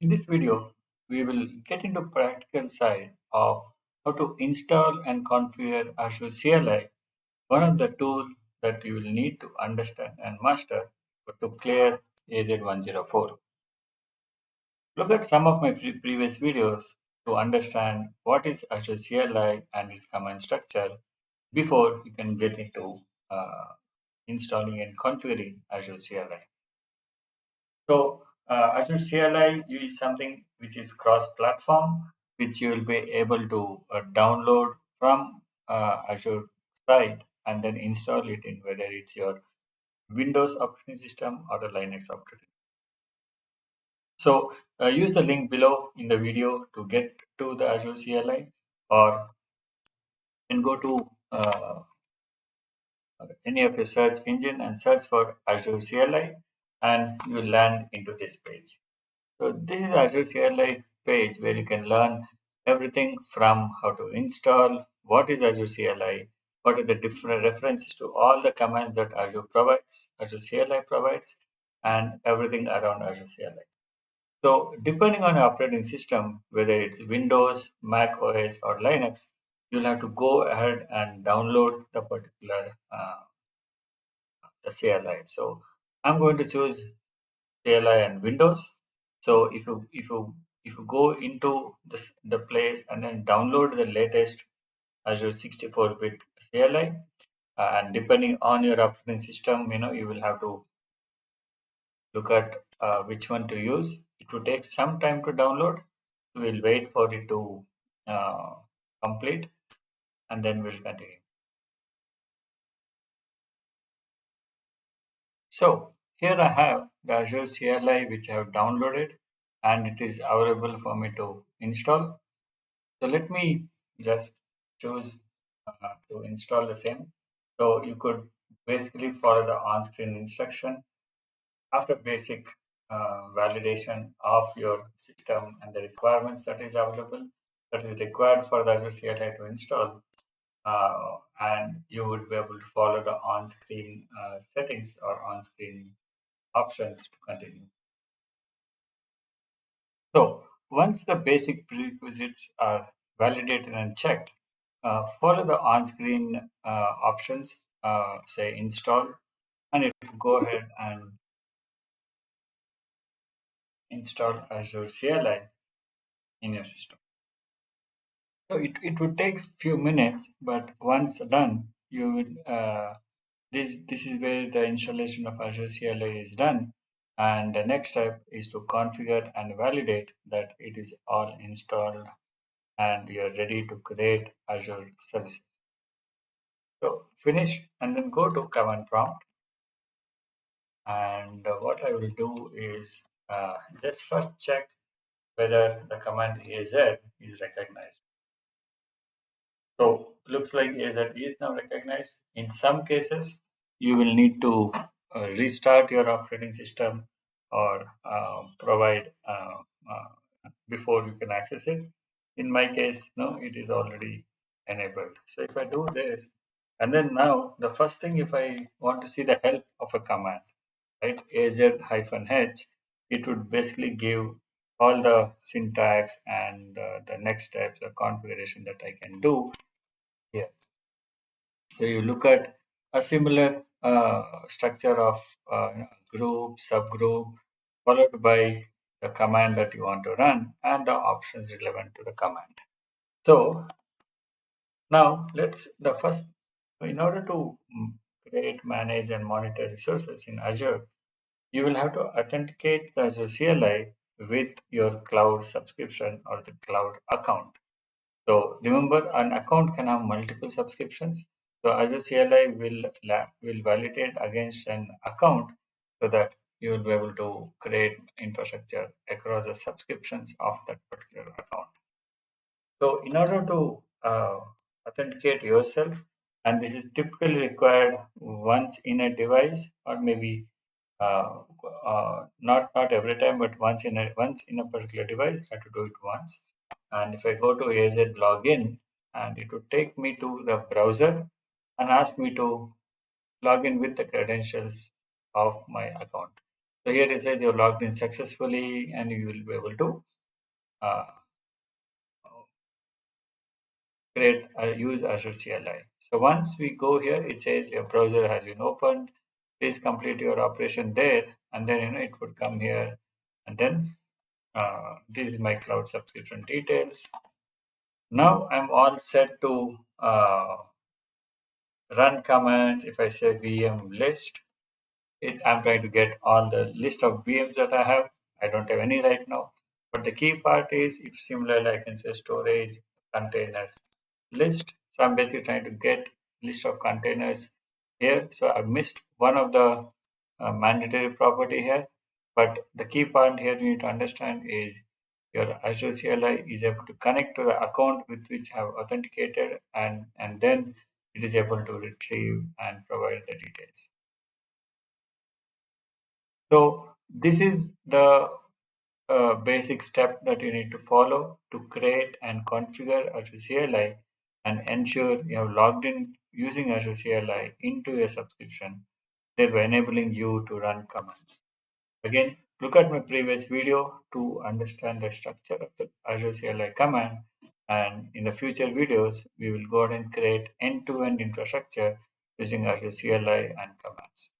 In this video, we will get into practical side of how to install and configure Azure CLI, one of the tools that you will need to understand and master to clear AZ-104. Look at some of my previous videos to understand what is Azure CLI and its command structure before you can get into installing and configuring Azure CLI. So Azure CLI is something which is cross-platform, which you will be able to download from Azure site and then install it in whether it's your Windows operating system or the Linux operating. So use the link below in the video to get to the Azure CLI, or then go to any of your search engine and search for Azure CLI, and you will land into this page. So this is Azure CLI page where you can learn everything from how to install, what is Azure CLI, what are the different references to all the commands that Azure provides, Azure CLI provides, and everything around Azure CLI. So depending on your operating system, whether it's Windows, Mac OS, or Linux, you'll have to go ahead and download the particular the CLI. So I'm going to choose CLI and Windows. So if you go into the place and then download the latest Azure 64-bit CLI, and depending on your operating system, you will have to look at which one to use. It will take some time to download. We'll wait for it to uh, complete, and then we'll continue. So here I have the Azure CLI which I have downloaded, and it is available for me to install. So let me just choose to install the same. So you could basically follow the on-screen instruction after basic validation of your system and the requirements that is available, that is required for the Azure CLI to install, and you would be able to follow the on-screen settings or on-screen options to continue. So once the basic prerequisites are validated and checked, follow the on-screen options, say install, and it will go ahead and install Azure CLI in your system. So it would take few minutes, but once done, you will this is where the installation of Azure CLI is done, and the next step is to configure and validate that it is all installed and you're ready to create Azure services. So finish and then go to command prompt, and what I will do is just first check whether the command AZ is recognized. So looks like AZ is now recognized. In some cases, you will need to restart your operating system or provide before you can access it. In my case, no, it is already enabled. So if I do this, and then now the first thing, if I want to see the help of a command, right, AZ-H, it would basically give all the syntax and the next steps, the configuration that I can do here. So you look at a similar structure of group, subgroup, followed by the command that you want to run and the options relevant to the command. So now the first, in order to create, manage, and monitor resources in Azure, you will have to authenticate the Azure CLI with your cloud subscription or the cloud account. So remember, an account can have multiple subscriptions. So Azure CLI will validate against an account so that you will be able to create infrastructure across the subscriptions of that particular account. So in order to authenticate yourself, and this is typically required once in a device, or maybe not every time, but once in a particular device, I have to do it once. And if I go to AZ login, and it would take me to the browser and ask me to log in with the credentials of my account. So here it says you're logged in successfully and you will be able to uh, create use Azure CLI. So once we go here, it says your browser has been opened. Please complete your operation there, and then it would come here, and then this is my cloud subscription details. Now I'm all set to run commands. If I say VM list, I'm trying to get all the list of VMs that I have. I don't have any right now. But the key part is if similarly I can say storage container list. So I'm basically trying to get list of containers here. So I missed one of the mandatory property here. But the key point here you need to understand is your Azure CLI is able to connect to the account with which have authenticated and then it is able to retrieve and provide the details. So this is the basic step that you need to follow to create and configure Azure CLI and ensure you have logged in using Azure CLI into your subscription, thereby enabling you to run commands. Again, look at my previous video to understand the structure of the Azure CLI command. And in the future videos, we will go ahead and create end-to-end infrastructure using Azure CLI and commands.